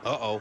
Uh-oh.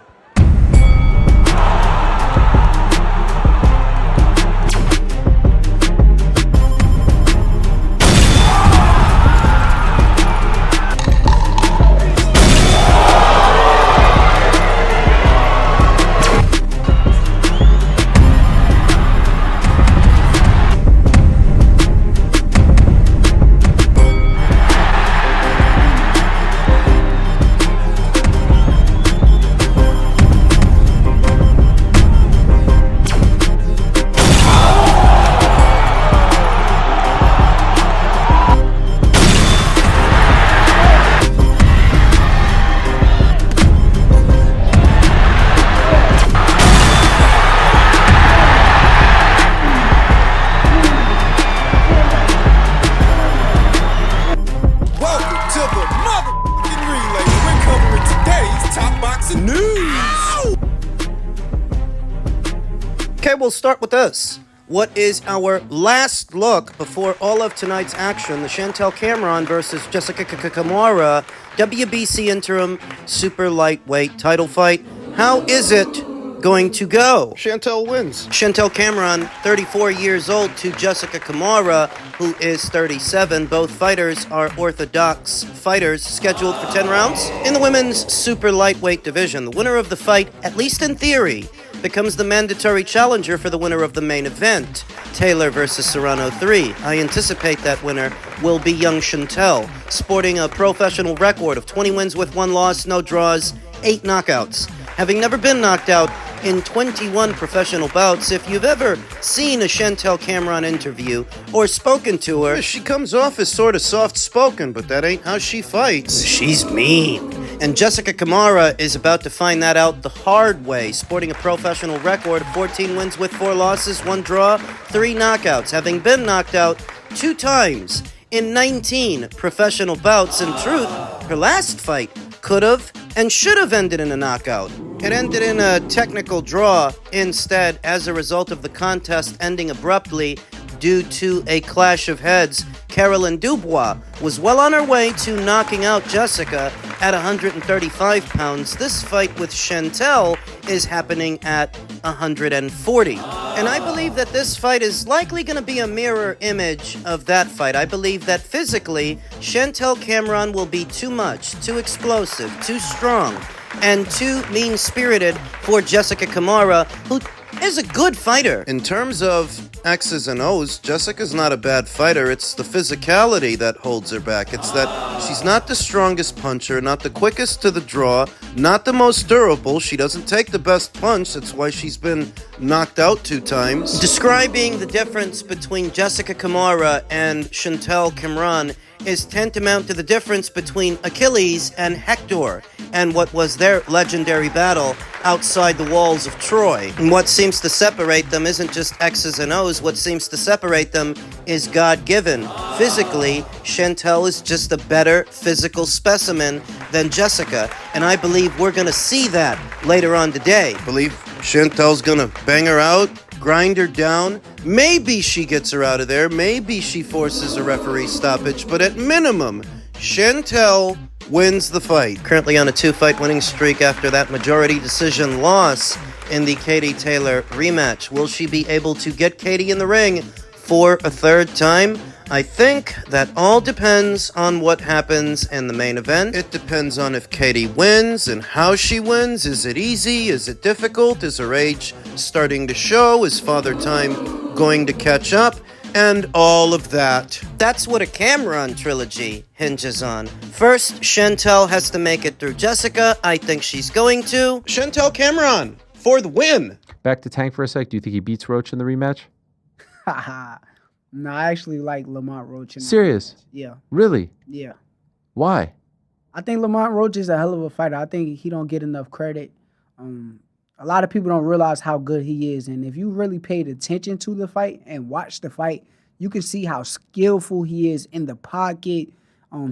Okay, we'll start with this. What is our last look before all of tonight's action? The Chantel Cameron versus Jessica Kamara WBC interim super lightweight title fight. How is it going to go? Chantel wins. Chantel Cameron, 34 years old, to Jessica Kamara, who is 37. Both fighters are orthodox fighters, scheduled for 10 rounds. In the women's super lightweight division, the winner of the fight, at least in theory, becomes the mandatory challenger for the winner of the main event, Taylor versus Serrano 3. I anticipate that winner will be young Chantel, sporting a professional record of 20 wins with 1 loss, no draws, 8 knockouts. Having never been knocked out in 21 professional bouts, if you've ever seen a Chantel Cameron interview or spoken to her, she comes off as sort of soft-spoken, but that ain't how she fights. She's mean. And Jessica Kamara is about to find that out the hard way, sporting a professional record of 14 wins with 4 losses, 1 draw, 3 knockouts, having been knocked out 2 times in 19 professional bouts. In truth, her last fight could have and should have ended in a knockout. It ended in a technical draw instead, as a result of the contest ending abruptly due to a clash of heads. Caroline Dubois was well on her way to knocking out Jessica at 135 pounds. This fight with Chantel is happening at 140. And I believe that this fight is likely going to be a mirror image of that fight. I believe that physically, Chantel Cameron will be too much, too explosive, too strong, and too mean-spirited for Jessica Kamara, who is a good fighter. In terms of X's and O's, Jessica's not a bad fighter. It's the physicality that holds her back. It's that she's not the strongest puncher, not the quickest to the draw, not the most durable. She doesn't take the best punch. That's why she's been knocked out 2 times. Describing the difference between Jessica Kamara and Chantel Cameron is tantamount to the difference between Achilles and Hector and what was their legendary battle outside the walls of Troy. And what seems to separate them isn't just X's and O's. What seems to separate them is God-given. Physically, Chantel is just a better physical specimen than Jessica, and I believe we're going to see that later on today. Believe Chantel's gonna bang her out, grind her down. Maybe she gets her out of there. Maybe she forces a referee stoppage. But at minimum, Chantel wins the fight. Currently on a 2-fight winning streak after that majority decision loss in the Katie Taylor rematch. Will she be able to get Katie in the ring for a 3rd time? I think that all depends on what happens in the main event. It depends on if Katie wins and how she wins. Is it easy? Is it difficult? Is her age starting to show? Is Father Time going to catch up? And all of that. That's what a Cameron trilogy hinges on. First, Chantel has to make it through Jessica. I think she's going to. Chantel Cameron for the win. Back to Tank for a sec. Do you think he beats Roach in the rematch? Haha. No, I actually like Lamont Roach. Serious? Yeah. Really? Yeah. Why? I think Lamont Roach is a hell of a fighter. I think he don't get enough credit. A lot of people don't realize how good he is. And if you really paid attention to the fight and watched the fight, you can see how skillful he is in the pocket.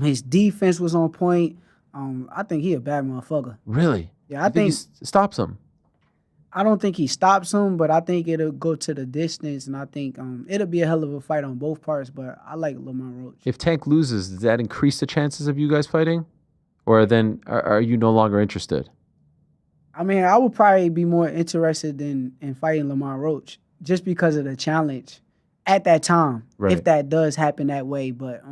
His defense was on point. I think he a bad motherfucker. Really? Yeah, I think he stops him. I don't think he stops him, but I think it'll go to the distance, and I think it'll be a hell of a fight on both parts, but I like Lamont Roach. If Tank loses, does that increase the chances of you guys fighting? Or then are you no longer interested? I mean, I would probably be more interested in fighting Lamont Roach just because of the challenge at that time, Right. if that does happen that way. But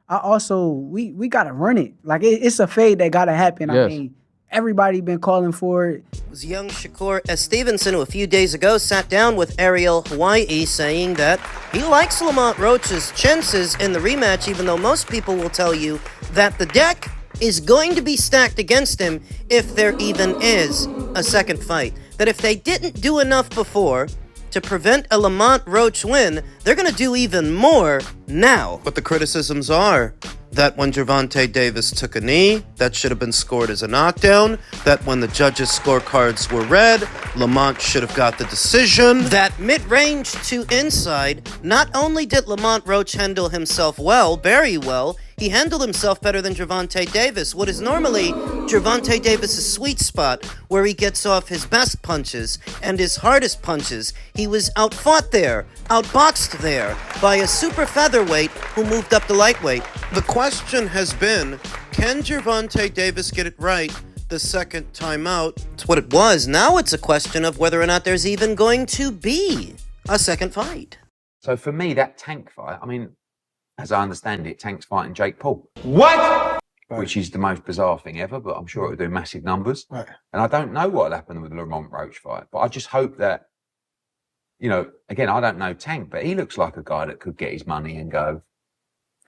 I also we gotta run it. Like it's a fade that gotta happen. I Yes. mean, everybody been calling for it. It was young Shakur Stevenson who a few days ago sat down with Ariel Hawaii saying that he likes Lamont Roach's chances in the rematch, even though most people will tell you that the deck is going to be stacked against him if there even is a second fight. That if they didn't do enough before to prevent a Lamont Roach win, they're going to do even more now. But the criticisms are that when Gervonta Davis took a knee, that should have been scored as a knockdown, that when the judges' scorecards were read, Lamont should have got the decision. That mid-range to inside, not only did Lamont Roach handle himself well, very well, he handled himself better than Gervonta Davis, what is normally Gervonta Davis' sweet spot, where he gets off his best punches and his hardest punches. He was outfought there, outboxed there, by a super featherweight who moved up to lightweight. The question has been, can Gervonta Davis get it right the second time out? It's what it was. Now it's a question of whether or not there's even going to be a second fight. So for me, that Tank fight, I mean, as I understand it, Tank's fighting Jake Paul. What? Which is the most bizarre thing ever, but I'm sure it'll do massive numbers. Right. And I don't know what'll happen with the Lamont Roach fight, but I just hope that, you know, again, I don't know Tank, but he looks like a guy that could get his money and go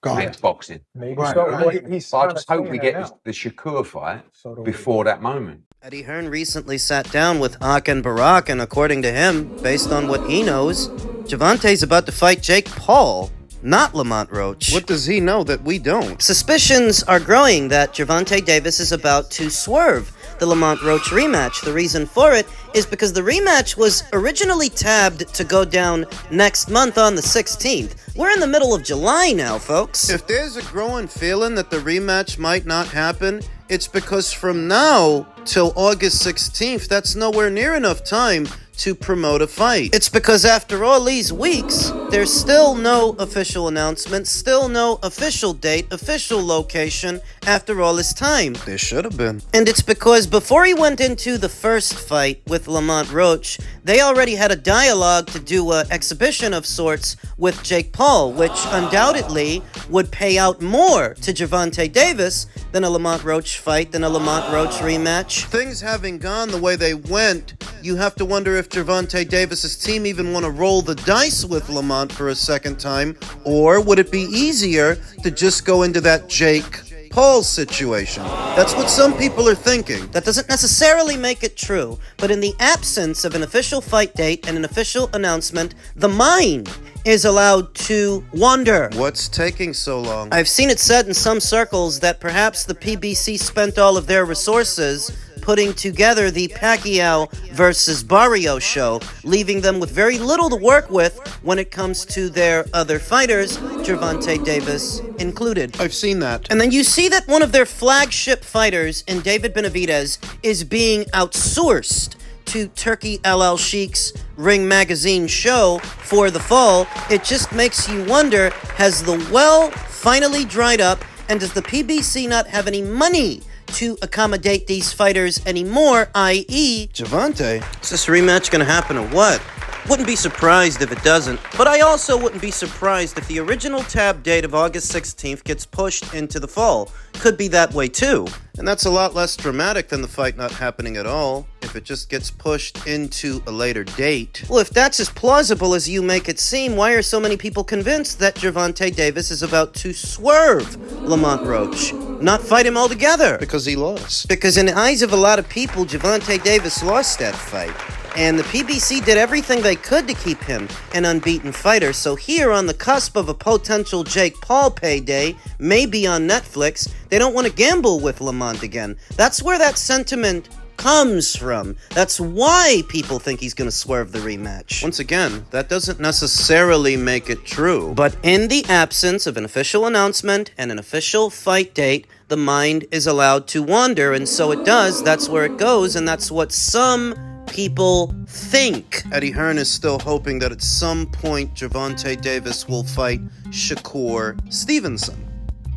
next boxing. Maybe Right. so. Right. He's But I kinda just hope we saying get that now. the Shakur fight So do we. before that moment. Eddie Hearn recently sat down with Akin Barak, and according to him, based on what he knows, Gervonta's about to fight Jake Paul, not Lamont Roach. What does he know that we don't? Suspicions are growing that Gervonta Davis is about to swerve the Lamont Roach rematch. The reason for it is because the rematch was originally tabbed to go down next month on the 16th. We're in the middle of July now, folks. If there's a growing feeling that the rematch might not happen, it's because from now till August 16th, that's nowhere near enough time to promote a fight. It's because after all these weeks, there's still no official announcement, still no official date, official location after all this time. There should have been. And it's because before he went into the first fight with Lamont Roach, they already had a dialogue to do an exhibition of sorts with Jake Paul, which undoubtedly would pay out more to Gervonta Davis than a Lamont Roach fight, than a Lamont Roach rematch. Things having gone the way they went, you have to wonder if Gervonta Davis's team even want to roll the dice with Lamont for a second time, or would it be easier to just go into that Jake Paul situation? That's what some people are thinking. That doesn't necessarily make it true, but in the absence of an official fight date and an official announcement, the mind is allowed to wander. What's taking so long? I've seen it said in some circles that perhaps the PBC spent all of their resources putting together the Pacquiao versus Barrio show, leaving them with very little to work with when it comes to their other fighters, Gervonta Davis included. I've seen that. And then you see that one of their flagship fighters in David Benavidez is being outsourced to Turkey LL Sheik's Ring Magazine show for the fall. It just makes you wonder, has the well finally dried up, and does the PBC not have any money to accommodate these fighters anymore, i.e. Gervonta? Is this rematch gonna happen or what? Wouldn't be surprised if it doesn't, but I also wouldn't be surprised if the original tab date of August 16th gets pushed into the fall. Could be that way too. And that's a lot less dramatic than the fight not happening at all, if it just gets pushed into a later date. Well, if that's as plausible as you make it seem, why are so many people convinced that Gervonta Davis is about to swerve Lamont Roach, not fight him altogether? Because he lost. Because in the eyes of a lot of people, Gervonta Davis lost that fight. And the PBC did everything they could to keep him an unbeaten fighter. So here, on the cusp of a potential Jake Paul payday, maybe on Netflix, they don't want to gamble with Lamont again. That's where that sentiment comes from. That's why people think he's going to swerve the rematch. Once again, that doesn't necessarily make it true. But in the absence of an official announcement and an official fight date, the mind is allowed to wander, and so it does. That's where it goes, and that's what some people think. Eddie Hearn is still hoping that at some point Gervonta Davis will fight Shakur Stevenson.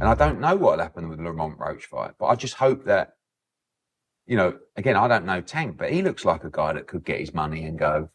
And I don't know what'll happen with the Lamont Roach fight, but I just hope that, you know, again, I don't know Tank, but he looks like a guy that could get his money and go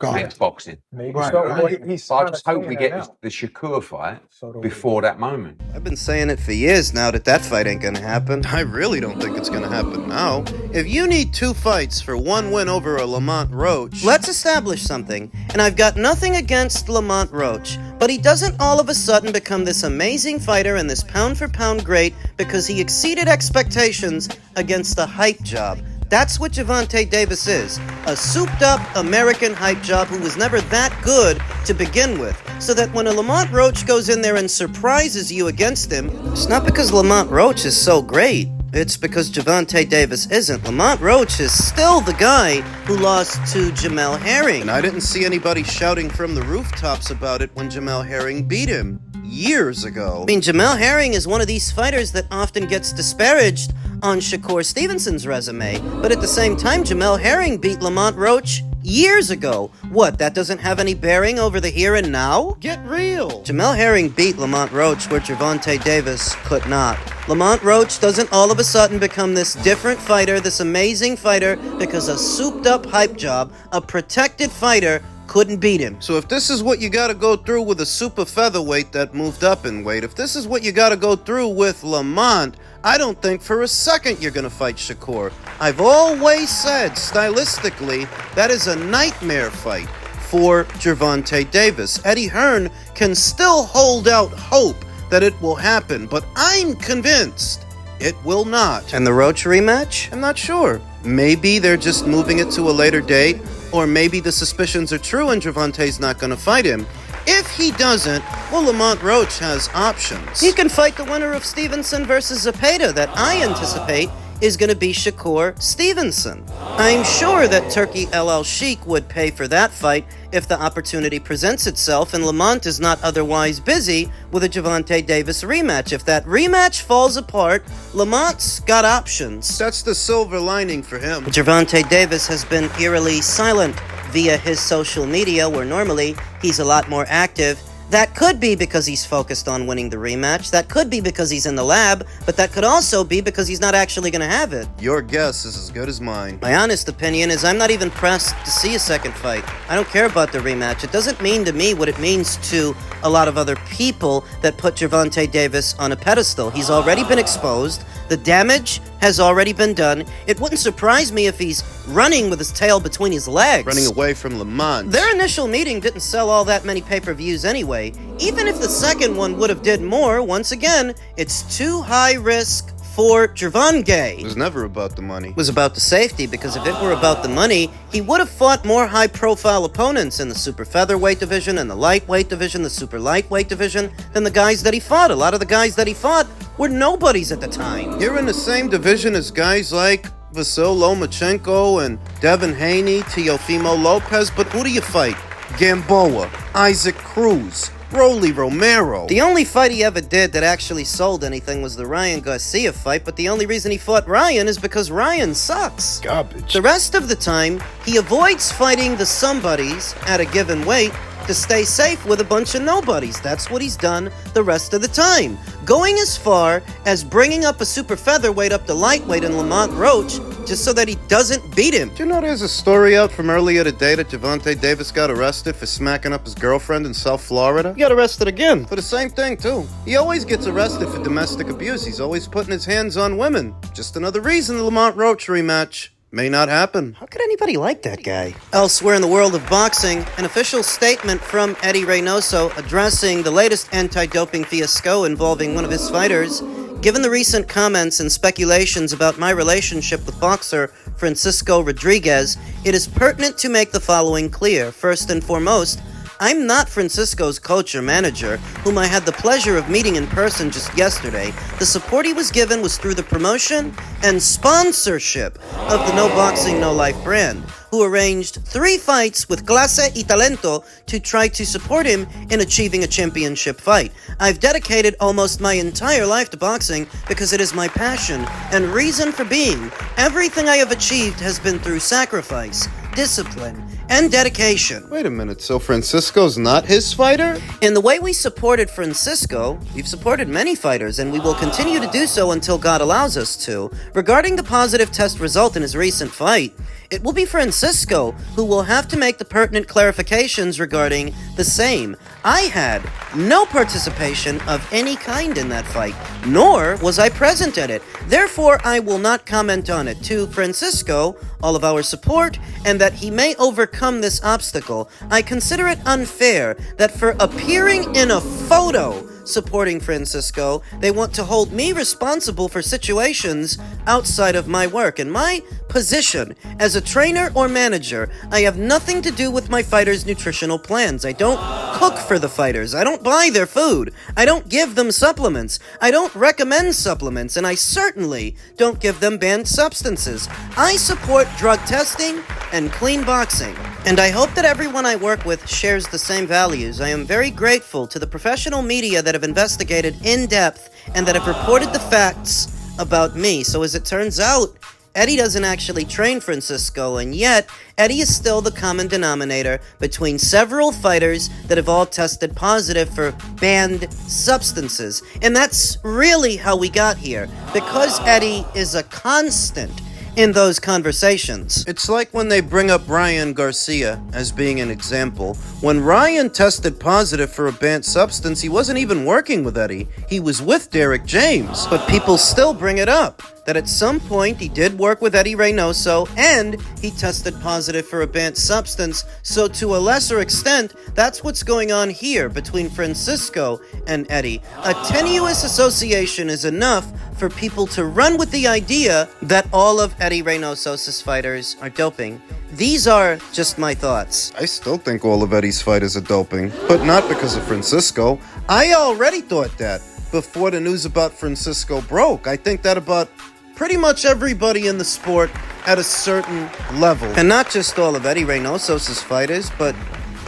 next boxing. Maybe Right, so. right. He's But I kinda just hope we saying get that now. the Shakur fight So do we. before that moment. I've been saying it for years now that fight ain't gonna happen. I really don't think it's gonna happen now. If you need 2 fights for 1 win over a Lamont Roach, Let's establish something, and I've got nothing against Lamont Roach, but he doesn't all of a sudden become this amazing fighter and this pound-for-pound great because he exceeded expectations against the hype job. That's what Gervonta Davis is, a souped-up American hype job who was never that good to begin with, so that when a Lamont Roach goes in there and surprises you against him, it's not because Lamont Roach is so great. It's because Gervonta Davis isn't. Lamont Roach is still the guy who lost to Jamel Herring. and I didn't see anybody shouting from the rooftops about it when Jamel Herring beat him years ago. I mean, Jamel Herring is one of these fighters that often gets disparaged on Shakur Stevenson's resume, but at the same time, Jamel Herring beat Lamont Roach years ago. What, that doesn't have any bearing over the here and now? Get real! Jamel Herring beat Lamont Roach where Gervonta Davis could not. Lamont Roach doesn't all of a sudden become this different fighter, this amazing fighter, because a souped-up hype job, a protected fighter, couldn't beat him. So if this is what you gotta go through with a super featherweight that moved up in weight, if this is what you gotta go through with Lamont, I don't think for a second you're gonna fight Shakur. I've always said, stylistically, that is a nightmare fight for Gervonta Davis. Eddie Hearn can still hold out hope that it will happen, but I'm convinced it will not. And the Roach rematch? I'm not sure. Maybe they're just moving it to a later date, or maybe the suspicions are true and Gervonta's not going to fight him. If he doesn't, well, Lamont Roach has options. He can fight the winner of Stevenson versus Zepeda that I anticipate is going to be Shakur Stevenson. I'm sure that Turkey LL Sheik would pay for that fight if the opportunity presents itself and Lamont is not otherwise busy with a Gervonta Davis rematch. If that rematch falls apart, Lamont's got options. That's the silver lining for him. Gervonta Davis has been eerily silent via his social media, where normally he's a lot more active. That could be because he's focused on winning the rematch. That could be because he's in the lab, but that could also be because he's not actually going to have it. Your guess is as good as mine. My honest opinion is I'm not even pressed to see a second fight. I don't care about the rematch. It doesn't mean to me what it means to a lot of other people that put Gervonta Davis on a pedestal. He's already been exposed. The damage has already been done. It wouldn't surprise me if he's running with his tail between his legs. Running away from Lamont. Their initial meeting didn't sell all that many pay-per-views anyway. Even if the second one would have did more, once again, it's too high risk for Gervonta. It was never about the money. It was about the safety, because if it were about the money, he would have fought more high-profile opponents in the super featherweight division and the lightweight division, the super lightweight division, than the guys that he fought. A lot of the guys that he fought were nobodies at the time. You're in the same division as guys like Vasyl Lomachenko and Devin Haney, Teofimo Lopez, but who do you fight? Gamboa, Isaac Cruz, Rolly Romero. The only fight he ever did that actually sold anything was the Ryan Garcia fight, but the only reason he fought Ryan is because Ryan sucks. Garbage. The rest of the time, he avoids fighting the somebodies at a given weight to stay safe with a bunch of nobodies. That's what he's done the rest of the time. Going as far as bringing up a super featherweight up to lightweight in Lamont Roach just so that he doesn't beat him. Do you know there's a story out from earlier today that Gervonta Davis got arrested for smacking up his girlfriend in South Florida? He got arrested again. For the same thing, too. He always gets arrested for domestic abuse. He's always putting his hands on women. Just another reason the Lamont Roach rematch may not happen. How could anybody like that guy? Elsewhere in the world of boxing, an official statement from Eddy Reynoso addressing the latest anti-doping fiasco involving one of his fighters. Given the recent comments and speculations about my relationship with boxer Francisco Rodriguez, it is pertinent to make the following clear. First and foremost, I'm not Francisco's coach or manager, whom I had the pleasure of meeting in person just yesterday. The support he was given was through the promotion and sponsorship of the No Boxing, No Life brand, who arranged 3 fights with Clase y Talento to try to support him in achieving a championship fight. I've dedicated almost my entire life to boxing because it is my passion and reason for being. Everything I have achieved has been through sacrifice, discipline, and dedication. Wait a minute, so Francisco's not his fighter? In the way we supported Francisco, we've supported many fighters, and we will continue to do so until God allows us to. Regarding the positive test result in his recent fight, it will be Francisco who will have to make the pertinent clarifications regarding the same. I had no participation of any kind in that fight, nor was I present at it. Therefore, I will not comment on it. To Francisco, all of our support, and that he may overcome this obstacle. I consider it unfair that for appearing in a photo supporting Francisco, they want to hold me responsible for situations outside of my work. In my position as a trainer or manager, I have nothing to do with my fighters' nutritional plans. I don't cook for the fighters. I don't buy their food. I don't give them supplements. I don't recommend supplements, and I certainly don't give them banned substances. I support drug testing and clean boxing. And I hope that everyone I work with shares the same values. I am very grateful to the professional media that have investigated in depth and that have reported the facts about me. So as it turns out, Eddy doesn't actually train Francisco, and yet Eddy is still the common denominator between several fighters that have all tested positive for banned substances. And that's really how we got here, because Eddy is a constant in those conversations. It's like when they bring up Ryan Garcia as being an example. When Ryan tested positive for a banned substance, he wasn't even working with Eddy. He was with Derek James. But people still bring it up, that at some point he did work with Eddy Reynoso and he tested positive for a banned substance. So to a lesser extent, that's what's going on here between Francisco and Eddy. A tenuous association is enough for people to run with the idea that all of Eddy Reynoso's fighters are doping. These are just my thoughts. I still think all of Eddy's fighters are doping, but not because of Francisco. I already thought that before the news about Francisco broke. I think that about pretty much everybody in the sport at a certain level. And not just all of Eddy Reynoso's fighters, but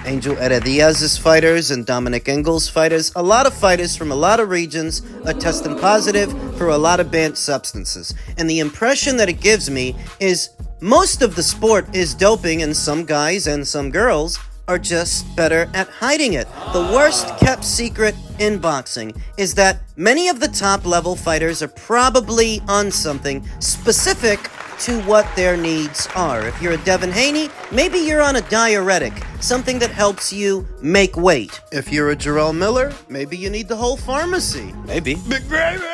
Angel Herediaz's fighters and Dominic Engel's fighters. A lot of fighters from a lot of regions are testing positive for a lot of banned substances. And the impression that it gives me is most of the sport is doping, and some guys and some girls are just better at hiding it. The worst kept secret in boxing is that many of the top level fighters are probably on something specific to what their needs are. If you're a Devin Haney, maybe you're on a diuretic, something that helps you make weight. If you're a Jarrell Miller, maybe you need the whole pharmacy. Maybe. Big gravy!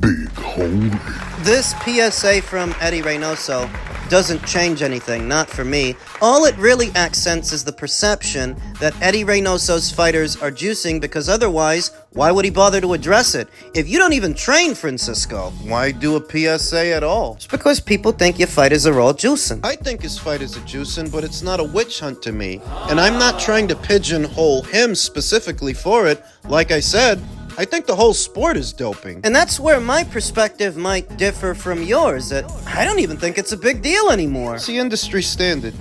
Big hungry. This PSA from Eddy Reynoso doesn't change anything, not for me. All it really accents is the perception that Eddy Reynoso's fighters are juicing, because otherwise, why would he bother to address it? If you don't even train Francisco, Why do a PSA at all? it's because people think your fighters are all juicing. I think his fighters are juicing, but it's not a witch hunt to me. And I'm not trying to pigeonhole him specifically for it. Like I said, I think the whole sport is doping. And that's where my perspective might differ from yours, that I don't even think it's a big deal anymore. It's the industry standard.